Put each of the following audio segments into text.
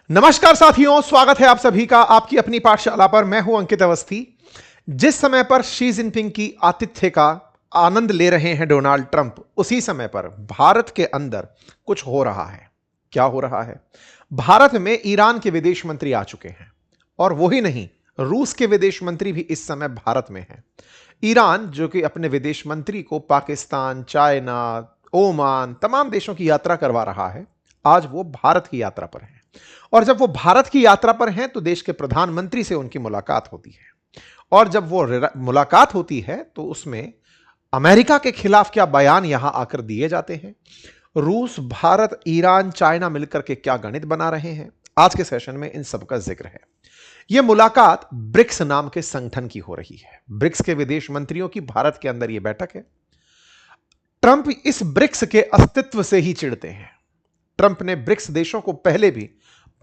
नमस्कार साथियों, स्वागत है आप सभी का आपकी अपनी पाठशाला पर। मैं हूं अंकित अवस्थी। जिस समय पर शी जिनपिंग की आतिथ्य का आनंद ले रहे हैं डोनाल्ड ट्रंप, उसी समय पर भारत के अंदर कुछ हो रहा है। क्या हो रहा है? भारत में ईरान के विदेश मंत्री आ चुके हैं, और वो ही नहीं, रूस के विदेश मंत्री भी इस समय भारत में हैं। ईरान जो कि अपने विदेश मंत्री को पाकिस्तान, चाइना, ओमान, तमाम देशों की यात्रा करवा रहा है, आज वो भारत की यात्रा पर है। और जब वो भारत की यात्रा पर हैं तो देश के प्रधानमंत्री से उनकी मुलाकात होती है। और जब वो मुलाकात होती है तो उसमें अमेरिका के खिलाफ क्या बयान यहां आकर दिए जाते हैं, रूस, भारत, ईरान, चाइना मिलकर के क्या गणित बना रहे हैं, आज के सेशन में इन सब का जिक्र है। यह मुलाकात ब्रिक्स नाम के संगठन की हो रही है। ब्रिक्स के विदेश मंत्रियों की भारत के अंदर यह बैठक है। ट्रंप इस ब्रिक्स के अस्तित्व से ही चिढ़ते हैं। ट्रंप ने ब्रिक्स देशों को पहले भी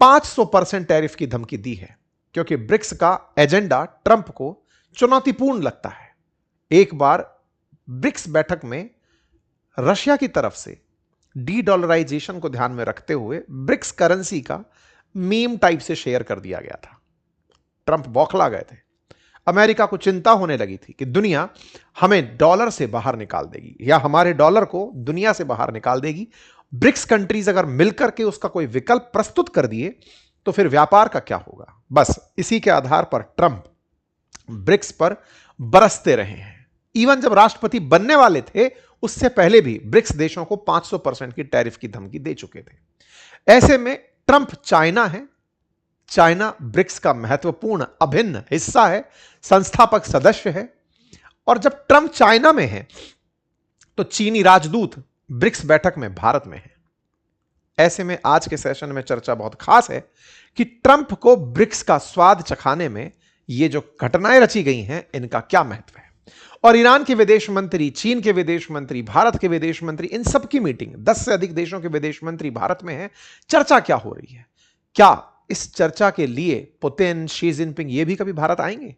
500% टैरिफ की धमकी दी है, क्योंकि ब्रिक्स का एजेंडा ट्रंप को चुनौतीपूर्ण लगता है। एक बार ब्रिक्स बैठक में रशिया की तरफ से डी डॉलराइजेशन को ध्यान में रखते हुए ब्रिक्स करेंसी का मीम टाइप से शेयर कर दिया गया था। ट्रंप बौखला गए थे। अमेरिका को चिंता होने लगी थी कि दुनिया हमें डॉलर से बाहर निकाल देगी, या हमारे डॉलर को दुनिया से बाहर निकाल देगी। ब्रिक्स कंट्रीज अगर मिलकर के उसका कोई विकल्प प्रस्तुत कर दिए तो फिर व्यापार का क्या होगा। बस इसी के आधार पर ट्रंप ब्रिक्स पर बरसते रहे हैं। इवन जब राष्ट्रपति बनने वाले थे उससे पहले भी ब्रिक्स देशों को 500% की टैरिफ की धमकी दे चुके थे। ऐसे में ट्रंप चाइना है। चाइना ब्रिक्स का महत्वपूर्ण अभिन्न हिस्सा है, संस्थापक सदस्य है। और जब ट्रंप चाइना में है तो चीनी राजदूत ब्रिक्स बैठक में भारत में है। ऐसे में आज के सेशन में चर्चा बहुत खास है कि ट्रंप को ब्रिक्स का स्वाद चखाने में ये जो घटनाएं रची गई हैं, इनका क्या महत्व है। और ईरान के विदेश मंत्री, चीन के विदेश मंत्री, भारत के विदेश मंत्री, इन सब की मीटिंग, 10 से अधिक देशों के विदेश मंत्री भारत में है। चर्चा क्या हो रही है? क्या इस चर्चा के लिए पुतिन, शी जिनपिंग ये भी कभी भारत आएंगे?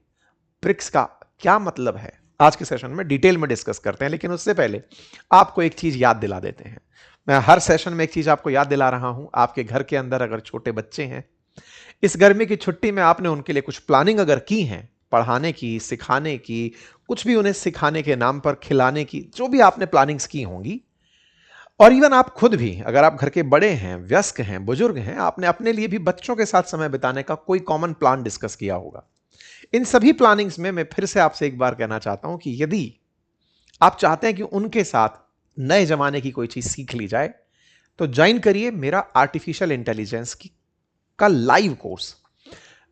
ब्रिक्स का क्या मतलब है, आज के सेशन में डिटेल में डिस्कस करते हैं। लेकिन उससे पहले आपको एक चीज याद दिला देते हैं। मैं हर सेशन में एक चीज आपको याद दिला रहा हूं। आपके घर के अंदर अगर छोटे बच्चे हैं, इस गर्मी की छुट्टी में आपने उनके लिए कुछ प्लानिंग अगर की है, पढ़ाने की, सिखाने की, कुछ भी उन्हें सिखाने के नाम पर खिलाने की, जो भी आपने प्लानिंग्स की होंगी, और इवन आप खुद भी अगर आप घर के बड़े हैं, वयस्क हैं, बुजुर्ग हैं, आपने अपने लिए भी बच्चों के साथ समय बिताने का कोई कॉमन प्लान डिस्कस किया होगा। इन सभी प्लानिंग्स में मैं फिर से आपसे एक बार कहना चाहता हूं कि यदि आप चाहते हैं कि उनके साथ नए जमाने की कोई चीज सीख ली जाए, तो ज्वाइन करिए मेरा आर्टिफिशियल इंटेलिजेंस की का लाइव कोर्स।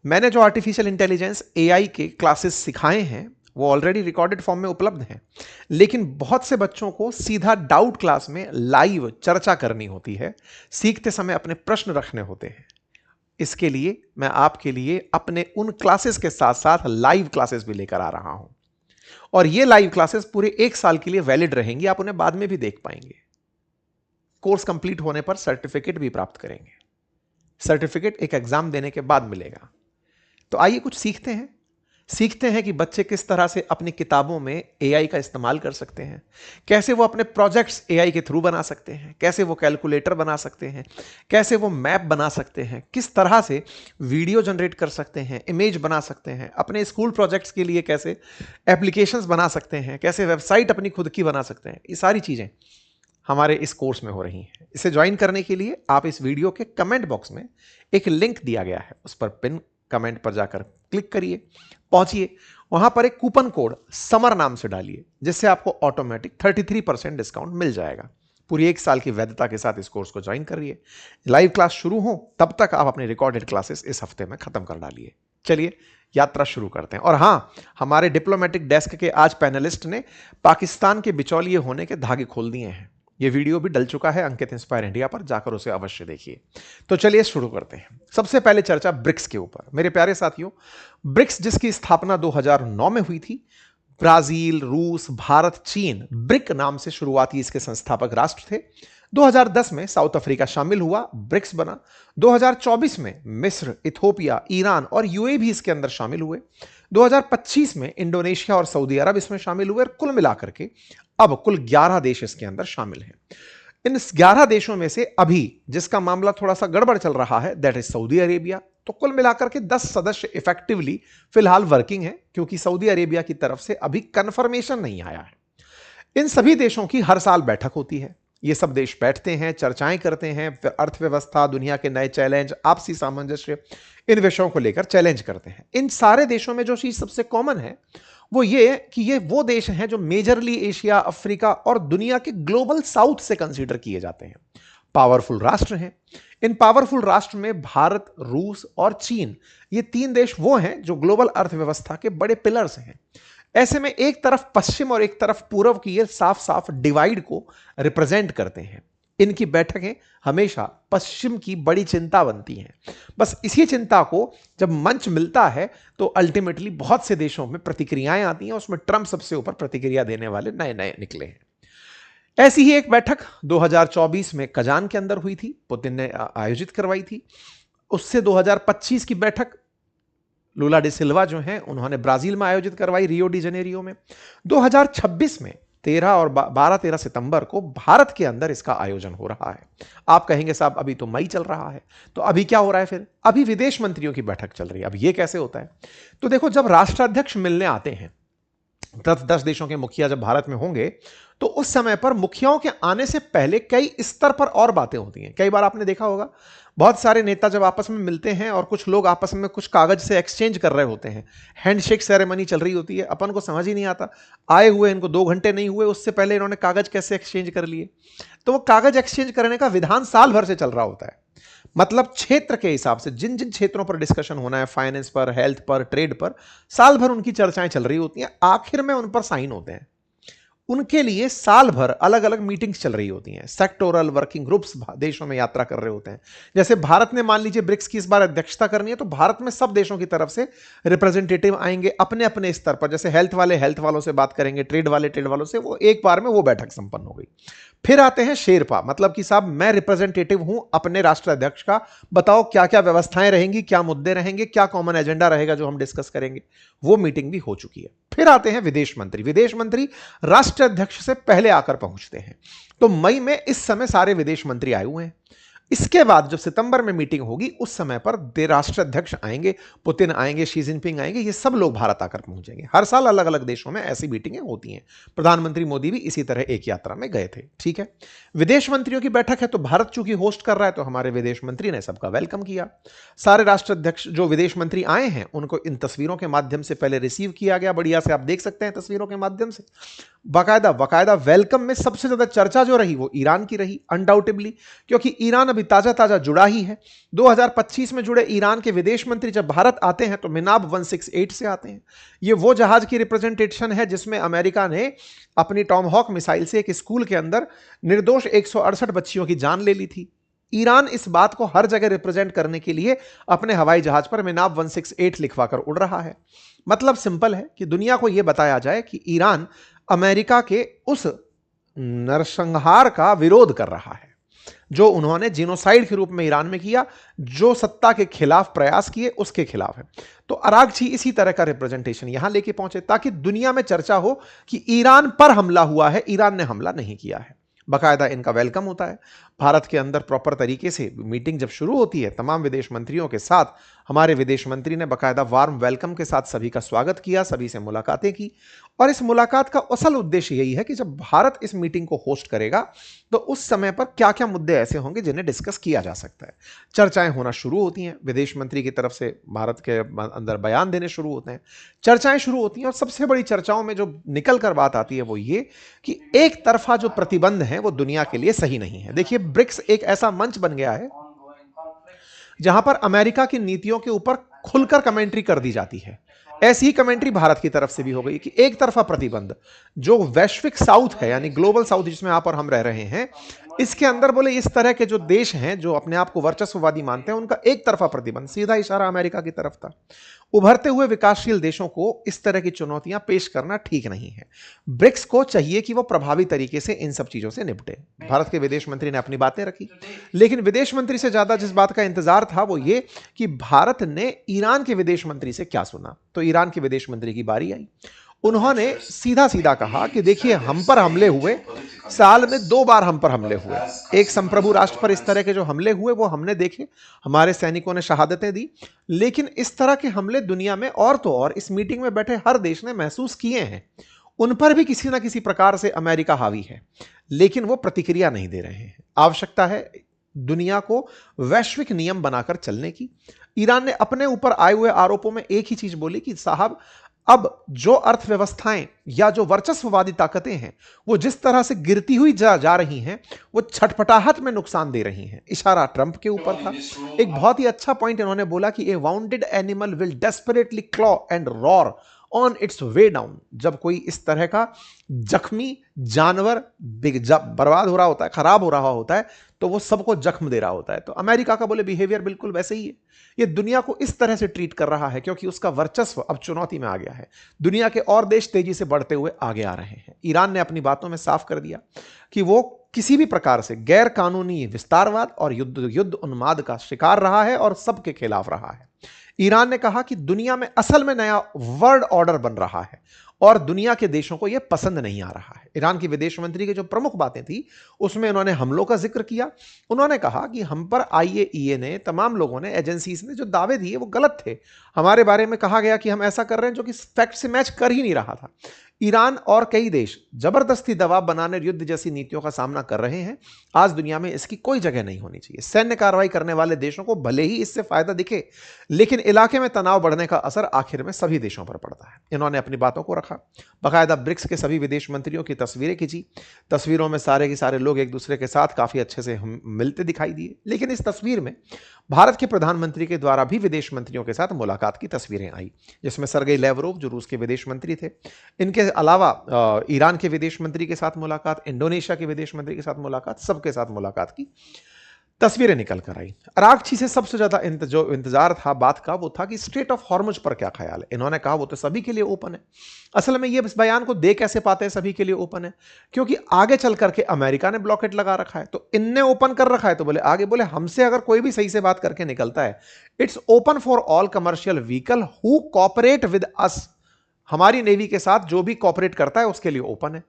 मैंने जो आर्टिफिशियल इंटेलिजेंस एआई के क्लासेस सिखाए हैं वो ऑलरेडी रिकॉर्डेड फॉर्म में उपलब्ध हैं, लेकिन बहुत से बच्चों को सीधा डाउट क्लास में लाइव चर्चा करनी होती है, सीखते समय अपने प्रश्न रखने होते हैं। इसके लिए मैं आपके लिए अपने उन क्लासेस के साथ साथ लाइव क्लासेस भी लेकर आ रहा हूं, और ये लाइव क्लासेस पूरे 1 साल के लिए वैलिड रहेंगी। आप उन्हें बाद में भी देख पाएंगे। कोर्स कंप्लीट होने पर सर्टिफिकेट भी प्राप्त करेंगे। सर्टिफिकेट एक एग्जाम देने के बाद मिलेगा। तो आइए कुछ सीखते हैं कि बच्चे किस तरह से अपनी किताबों में एआई का इस्तेमाल कर सकते हैं, कैसे वो अपने प्रोजेक्ट्स एआई के थ्रू बना सकते हैं, कैसे वो कैलकुलेटर बना सकते हैं, कैसे वो मैप बना सकते हैं, किस तरह से वीडियो जनरेट कर सकते हैं, इमेज बना सकते हैं, अपने स्कूल प्रोजेक्ट्स के लिए कैसे एप्लीकेशंस बना सकते हैं, कैसे वेबसाइट अपनी खुद की बना सकते हैं। ये सारी चीज़ें हमारे इस कोर्स में हो रही हैं। इसे ज्वाइन करने के लिए आप इस वीडियो के कमेंट बॉक्स में एक लिंक दिया गया है, उस पर पिन कमेंट पर जाकर क्लिक करिए, पहुंचिए, वहां पर एक कूपन कोड समर नाम से डालिए, जिससे आपको ऑटोमेटिक 33% डिस्काउंट मिल जाएगा। पूरी 1 साल की वैधता के साथ इस कोर्स को ज्वाइन करिए। लाइव क्लास शुरू हो तब तक आप अपनी रिकॉर्डेड क्लासेस इस हफ्ते में खत्म कर डालिए। चलिए यात्रा शुरू करते हैं। और हां, हमारे डिप्लोमेटिक डेस्क के आज पैनलिस्ट ने पाकिस्तान के बिचौलिए होने के धागे खोल दिए हैं। यह वीडियो भी डल चुका है अंकित इंस्पायर इंडिया पर, जाकर उसे अवश्य देखिए। तो चलिए शुरू करते हैं। सबसे पहले चर्चा ब्रिक्स के ऊपर। मेरे प्यारे साथियों, ब्रिक्स जिसकी स्थापना 2009 में हुई थी, ब्राजील, रूस, भारत, चीन ब्रिक नाम से शुरुआती इसके संस्थापक राष्ट्र थे। 2010 में साउथ अफ्रीका शामिल हुआ, ब्रिक्स बना। 2024 में मिस्र, इथोपिया, ईरान और यूएई भी इसके अंदर शामिल हुए। 2025 में इंडोनेशिया और सऊदी अरब इसमें शामिल हुए, और कुल मिलाकर के अब कुल 11 देश इसके अंदर शामिल हैं। इन 11 देशों में से अभी जिसका मामला थोड़ा सा गड़बड़ चल रहा है, दैट इज सऊदी अरेबिया। तो कुल मिलाकर के 10 सदस्य इफेक्टिवली फिलहाल वर्किंग है, क्योंकि सऊदी अरेबिया की तरफ से अभी कंफर्मेशन नहीं आया है। इन सभी देशों की हर साल बैठक होती है। ये सब देश बैठते हैं, चर्चाएं करते हैं, फिर अर्थव्यवस्था, दुनिया के नए चैलेंज, आपसी सामंजस्य, इन विषयों को लेकर चैलेंज करते हैं। इन सारे देशों में जो चीज सबसे कॉमन है वो ये कि ये वो देश हैं जो मेजरली एशिया, अफ्रीका और दुनिया के ग्लोबल साउथ से कंसीडर किए जाते हैं। पावरफुल राष्ट्र हैं। इन पावरफुल राष्ट्र में भारत, रूस और चीन, ये 3 देश वो हैं जो ग्लोबल अर्थव्यवस्था के बड़े पिलर्स हैं। ऐसे में एक तरफ पश्चिम और एक तरफ पूर्व की ये साफ साफ डिवाइड को रिप्रेजेंट करते हैं। इनकी बैठकें हमेशा पश्चिम की बड़ी चिंता बनती हैं। बस इसी चिंता को जब मंच मिलता है तो अल्टीमेटली बहुत से देशों में प्रतिक्रियाएं आती हैं, उसमें ट्रंप सबसे ऊपर प्रतिक्रिया देने वाले नए नए निकले हैं। ऐसी ही एक बैठक 2024 में कजान के अंदर हुई थी, पुतिन ने आयोजित करवाई थी। उससे 2025 की बैठक लूला डे सिल्वा जो हैं उन्होंने ब्राजील में आयोजित करवाई, रियो डी जेनेरियो में। 2026 में 12-13 सितंबर को भारत के अंदर इसका आयोजन हो रहा है। आप कहेंगे साहब अभी तो मई चल रहा है, तो अभी क्या हो रहा है? फिर अभी विदेश मंत्रियों की बैठक चल रही है। अब ये कैसे होता है? तो देखो, जब राष्ट्राध्यक्ष मिलने आते हैं, 10 देशों के मुखिया जब भारत में होंगे, तो उस समय पर मुखियाओं के आने से पहले कई स्तर पर और बातें होती हैं। कई बार आपने देखा होगा, बहुत सारे नेता जब आपस में मिलते हैं और कुछ लोग आपस में कुछ कागज से एक्सचेंज कर रहे होते हैं, हैंडशेक सेरेमनी चल रही होती है, अपन को समझ ही नहीं आता, आए हुए इनको 2 घंटे नहीं हुए, उससे पहले इन्होंने कागज कैसे एक्सचेंज कर लिए। तो वो कागज एक्सचेंज करने का विधान साल भर से चल रहा होता है। मतलब क्षेत्र के हिसाब से जिन जिन क्षेत्रों पर डिस्कशन होना है, फाइनेंस पर, हेल्थ पर, ट्रेड पर, साल भर उनकी चर्चाएं चल रही होती हैं। आखिर में उन पर साइन होते हैं। उनके लिए साल भर अलग अलग मीटिंग्स चल रही होती हैं। सेक्टोरल वर्किंग ग्रुप्स देशों में यात्रा कर रहे होते हैं। जैसे भारत ने मान लीजिए ब्रिक्स की इस बार अध्यक्षता करनी है, तो भारत में सब देशों की तरफ से रिप्रेजेंटेटिव आएंगे अपने अपने स्तर पर। जैसे हेल्थ वाले हेल्थ वालों से बात करेंगे, ट्रेड वाले ट्रेड वालों से। वो एक बार में वो बैठक संपन्न हो गई। फिर आते हैं शेरपा, मतलब कि साहब मैं रिप्रेजेंटेटिव हूं अपने राष्ट्राध्यक्ष का, बताओ क्या क्या व्यवस्थाएं रहेंगी, क्या मुद्दे रहेंगे, क्या कॉमन एजेंडा रहेगा जो हम डिस्कस करेंगे। वो मीटिंग भी हो चुकी है। फिर आते हैं विदेश मंत्री। विदेश मंत्री राष्ट्राध्यक्ष से पहले आकर पहुंचते हैं। तो मई में इस समय सारे विदेश मंत्री आए हुए हैं। इसके बाद जब सितंबर में मीटिंग होगी, उस समय पर राष्ट्राध्यक्ष आएंगे, पुतिन आएंगे, शी जिनपिंग आएंगे, ये सब लोग भारत आकर पहुंचेंगे। हर साल अलग अलग देशों में ऐसी मीटिंगें होती हैं। प्रधानमंत्री मोदी भी इसी तरह एक यात्रा में गए थे। ठीक है, विदेश मंत्रियों की बैठक है, तो भारत चूंकि होस्ट कर रहा है, तो हमारे विदेश मंत्री ने सबका वेलकम किया। सारे राष्ट्राध्यक्ष जो विदेश मंत्री आए हैं उनको इन तस्वीरों के माध्यम से पहले रिसीव किया गया। बढ़िया से आप देख सकते हैं तस्वीरों के माध्यम से। बाकायदा वेलकम में सबसे ज्यादा चर्चा जो रही वो ईरान की रही, अनडाउटेबली, क्योंकि ईरान अभी ताजा ताजा जुड़ा ही है। 2025 में जुड़े ईरान के विदेश मंत्री जब भारत आते हैं तो मिनाब 168 से आते हैं। ये वो जहाज की रिप्रेजेंटेशन है जिसमें अमेरिका ने अपनी टॉमहॉक मिसाइल से एक स्कूल के अंदर निर्दोष 168 बच्चियों की जान ले ली थी। ईरान इस बात को हर जगह रिप्रेजेंट करने के लिए अपने हवाई जहाज पर मिनाब 168 लिखवाकर उड़ रहा है। मतलब सिंपल है कि दुनिया को यह बताया जाए कि ईरान अमेरिका के उस नरसंहार का विरोध कर रहा है जो उन्होंने जिनोसाइड के रूप में ईरान में किया, जो सत्ता के खिलाफ प्रयास किए उसके खिलाफ है। तो अरागची इसी तरह का रिप्रेजेंटेशन यहां लेके पहुंचे ताकि दुनिया में चर्चा हो कि ईरान पर हमला हुआ है, ईरान ने हमला नहीं किया है। बाकायदा इनका वेलकम होता है। भारत के अंदर प्रॉपर तरीके से मीटिंग जब शुरू होती है, तमाम विदेश मंत्रियों के साथ हमारे विदेश मंत्री ने बाकायदा वार्म वेलकम के साथ सभी का स्वागत किया, सभी से मुलाकातें की। और इस मुलाकात का असल उद्देश्य यही है कि जब भारत इस मीटिंग को होस्ट करेगा तो उस समय पर क्या क्या मुद्दे ऐसे होंगे जिन्हें डिस्कस किया जा सकता है। चर्चाएं होना शुरू होती हैं, विदेश मंत्री की तरफ से भारत के अंदर बयान देने शुरू होते हैं, चर्चाएं शुरू होती हैं। और सबसे बड़ी चर्चाओं में जो निकल कर बात आती है वो ये कि एक तरफा जो प्रतिबंध है वो दुनिया के लिए सही नहीं है। देखिए, ब्रिक्स एक ऐसा मंच बन गया है जहां पर अमेरिका की नीतियों के ऊपर खुलकर कमेंट्री कर दी जाती है। ऐसी ही कमेंट्री भारत की तरफ से भी हो गई कि एक तरफा प्रतिबंध जो वैश्विक साउथ है, यानी ग्लोबल साउथ जिसमें आप और हम रह रहे हैं, इसके अंदर बोले इस तरह के जो देश हैं जो अपने आप को वर्चस्ववादी मानते हैं, उनका एक तरफा प्रतिबंध, सीधा इशारा अमेरिका की तरफ था। उभरते हुए विकासशील देशों को इस तरह की चुनौतियां पेश करना ठीक नहीं है। ब्रिक्स को चाहिए कि वो प्रभावी तरीके से इन सब चीजों से निपटे। भारत के विदेश मंत्री ने अपनी बातें रखी, लेकिन विदेश मंत्री से ज्यादा जिस बात का इंतजार था वो ये कि भारत ने ईरान के विदेश मंत्री से क्या सुना। तो ईरान के विदेश मंत्री की बारी आई। उन्होंने सीधा सीधा कहा कि देखिए हम पर हमले हुए, साल में 2 बार हम पर हमले हुए। एक संप्रभु राष्ट्र पर इस तरह के जो हमले हुए वो हमने देखे, हमारे सैनिकों ने शहादतें दी, लेकिन इस तरह के हमले दुनिया में और तो और इस मीटिंग में बैठे हर देश ने महसूस किए हैं। उन पर भी किसी ना किसी प्रकार से अमेरिका हावी है, लेकिन वो प्रतिक्रिया नहीं दे रहे हैं। आवश्यकता है दुनिया को वैश्विक नियम बनाकर चलने की। ईरान ने अपने ऊपर आए हुए आरोपों में एक ही चीज बोली कि साहब, अब जो अर्थव्यवस्थाएं या जो वर्चस्ववादी ताकतें हैं वो जिस तरह से गिरती हुई जा रही हैं, वो छटपटाहट में नुकसान दे रही हैं। इशारा ट्रंप के ऊपर था। एक बहुत ही अच्छा पॉइंट इन्होंने बोला कि a wounded animal will desperately claw and roar on its way down. जब कोई इस तरह का जख्मी जानवर बर्बाद हो रहा होता है, खराब हो रहा होता है, तो वो सबको जख्म दे रहा होता है। तो अमेरिका का बोले बिहेवियर बिल्कुल वैसे ही है। ये दुनिया को इस तरह से ट्रीट कर रहा है क्योंकि उसका वर्चस्व अब चुनौती में आ गया है। दुनिया के और देश तेजी से बढ़ते हुए आगे आ रहे हैं। ईरान ने अपनी बातों में साफ कर दिया कि वो किसी भी प्रकार से गैर कानूनी विस्तारवाद और युद्ध उन्माद का शिकार रहा है और सबके खिलाफ रहा है। ईरान ने कहा कि दुनिया में असल में नया वर्ल्ड ऑर्डर बन रहा है और दुनिया के देशों को यह पसंद नहीं आ रहा है। ईरान की विदेश मंत्री की जो प्रमुख बातें थी उसमें उन्होंने हमलों का जिक्र किया। उन्होंने कहा कि हम पर IAEA ने, तमाम लोगों ने, एजेंसीज ने जो दावे दिए वो गलत थे। हमारे बारे में कहा गया कि हम ऐसा कर रहे हैं जो कि फैक्ट से मैच कर ही नहीं रहा था। ईरान और कई देश जबरदस्ती दबाव बनाने, युद्ध जैसी नीतियों का सामना कर रहे हैं। आज दुनिया में इसकी कोई जगह नहीं होनी चाहिए। सैन्य कार्रवाई करने वाले देशों को भले ही इससे फायदा दिखे, लेकिन इलाके में तनाव बढ़ने का असर आखिर में सभी देशों पर पड़ता है। इन्होंने अपनी बातों को रखा। बाकायदा ब्रिक्स के सभी विदेश मंत्रियों की तस्वीरें खींची। तस्वीरों में सारे के सारे लोग एक दूसरे के साथ काफी अच्छे से मिलते दिखाई दिए, लेकिन इस तस्वीर में भारत के प्रधानमंत्री के द्वारा भी विदेश मंत्रियों के साथ मुलाकात की तस्वीरें आई, जिसमें सर्गेई लेवरोव जो रूस के विदेश मंत्री थे, इनके अलावा ईरान के विदेश मंत्री के साथ मुलाकात, इंडोनेशिया के विदेश मंत्री के साथ मुलाकात, सबके साथ मुलाकात की तस्वीरें निकल कर आई। अरागची से सबसे ज्यादा जो इंतजार था बात का वो था कि स्ट्रेट ऑफ हॉर्मुज पर क्या ख्याल है। इन्होंने कहा वो तो सभी के लिए ओपन है। असल में ये इस बयान को दे कैसे पाते हैं सभी के लिए ओपन है, क्योंकि आगे चल करके अमेरिका ने ब्लॉकेट लगा रखा है, तो इनने ओपन कर रखा है। तो बोले आगे बोले हमसे अगर कोई भी सही से बात करके निकलता है, it's open for all commercial vehicle who cooperate with us. हमारी नेवी के साथ जो भी कॉपरेट करता है उसके लिए ओपन है।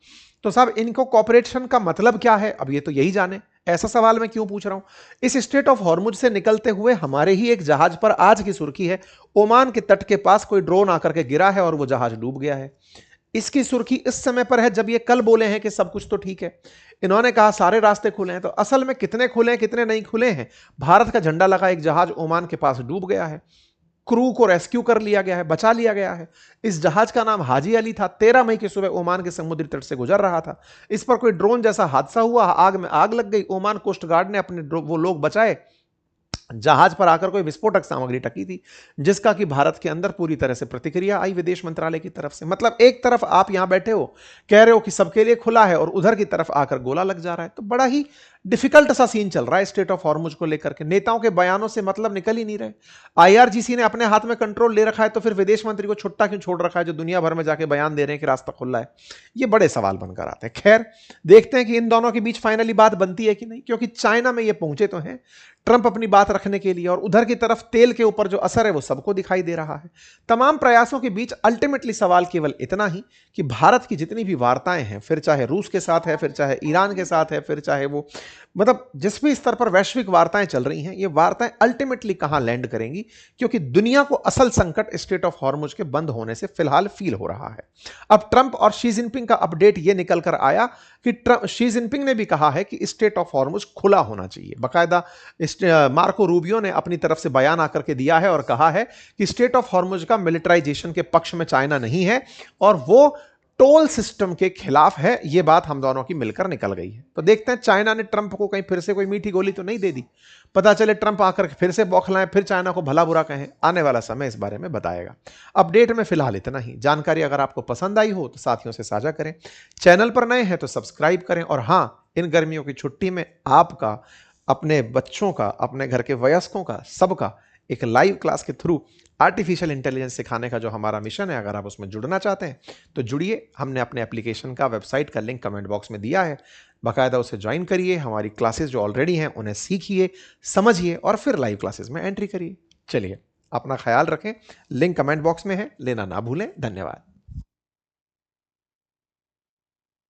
तो साहब इनको कॉपरेशन का मतलब क्या है, अब ये तो यही जाने। ऐसा सवाल मैं क्यों पूछ रहा हूं? इस स्ट्रेट ऑफ हॉर्मुज से निकलते हुए हमारे ही एक जहाज पर आज की सुर्खी है, ओमान के तट के पास कोई ड्रोन आकर के गिरा है और वो जहाज डूब गया है। इसकी सुर्खी इस समय पर है जब ये कल बोले हैं कि सब कुछ तो ठीक है। इन्होंने कहा सारे रास्ते खुले हैं, तो असल में कितने खुले हैं कितने नहीं खुले हैं? भारत का झंडा लगा एक जहाज ओमान के पास डूब गया है, क्रू को रेस्क्यू कर लिया गया है, बचा लिया गया है। इस जहाज का नाम हाजी अली था, 13 मई की सुबह ओमान के समुद्री तट से गुजर रहा था। इस पर कोई ड्रोन जैसा हादसा हुआ, आग में आग लग गई। ओमान कोस्ट गार्ड ने अपने वो लोग बचाए। जहाज पर आकर कोई विस्फोटक सामग्री टकी थी, जिसका कि भारत के अंदर पूरी तरह से प्रतिक्रिया आई विदेश मंत्रालय की तरफ से। मतलब एक तरफ आप यहां बैठे हो कह रहे हो कि सबके लिए खुला है और उधर की तरफ आकर गोला लग जा रहा है। तो बड़ा ही डिफिकल्ट सा सीन चल रहा है स्टेट ऑफ हॉर्मुज को लेकर के। नेताओं के बयानों से मतलब निकल ही नहीं रहे। IRGC ने अपने हाथ में कंट्रोल ले रखा है, तो फिर विदेश मंत्री को छुट्टा क्यों छोड़ रखा है जो दुनिया भर में जाके बयान दे रहे हैं कि रास्ता खुला है? ये बड़े सवाल बनकर आते हैं। खैर देखते हैं कि इन दोनों के बीच फाइनली बात बनती है कि नहीं, क्योंकि चाइना में ये पहुंचे तो हैं ट्रंप अपनी बात रखने के लिए, और उधर की तरफ तेल के ऊपर जो असर है वो सबको दिखाई दे रहा है। तमाम प्रयासों के बीच अल्टीमेटली सवाल केवल इतना ही कि भारत की जितनी भी वार्ताएं हैं, फिर चाहे रूस के साथ है, फिर चाहे ईरान के साथ है, फिर चाहे वो मतलब जिस भी स्तर पर वैश्विक वार्ताएं चल रही हैं, ये वार्ताएं अल्टीमेटली कहां लैंड करेंगी, क्योंकि दुनिया को असल संकट स्ट्रेट ऑफ हॉर्मुज के बंद होने से फिलहाल फील हो रहा है। अब ट्रंप और शी जिनपिंग का अपडेट ये निकल कर आया कि शी जिनपिंग ने भी कहा है कि स्ट्रेट ऑफ हॉर्मुज खुला होना चाहिए। बाकायदा मार्को रूबियो ने अपनी तरफ से बयान आकर के दिया है और कहा है कि स्ट्रेट ऑफ हॉर्मुज का मिलिटराइजेशन के पक्ष में चाइना नहीं है और वो टोल सिस्टम के खिलाफ है। यह बात हम दोनों की मिलकर निकल गई है। तो देखते हैं चाइना ने ट्रंप को कहीं फिर से कोई मीठी गोली तो नहीं दे दी। पता चले ट्रंप आकर फिर से बौखलाएं, फिर चाइना को भला बुरा कहें। आने वाला समय इस बारे में बताएगा। अपडेट में फिलहाल इतना ही। जानकारी अगर आपको पसंद आई हो तो साथियों से साझा करें। चैनल पर नए हैं तो सब्सक्राइब करें। और हां, इन गर्मियों की छुट्टी में आपका, अपने बच्चों का, अपने घर के वयस्कों का, सबका एक लाइव क्लास के थ्रू आर्टिफिशियल इंटेलिजेंस सिखाने का जो हमारा मिशन है, अगर आप उसमें जुड़ना चाहते हैं तो जुड़िए। हमने अपने एप्लीकेशन का, वेबसाइट का लिंक कमेंट बॉक्स में दिया है। बाकायदा उसे ज्वाइन करिए। हमारी क्लासेस जो ऑलरेडी हैं उन्हें सीखिए, समझिए और फिर लाइव क्लासेस में एंट्री करिए। चलिए, अपना ख्याल रखें। लिंक कमेंट बॉक्स में है, लेना ना भूलें। धन्यवाद।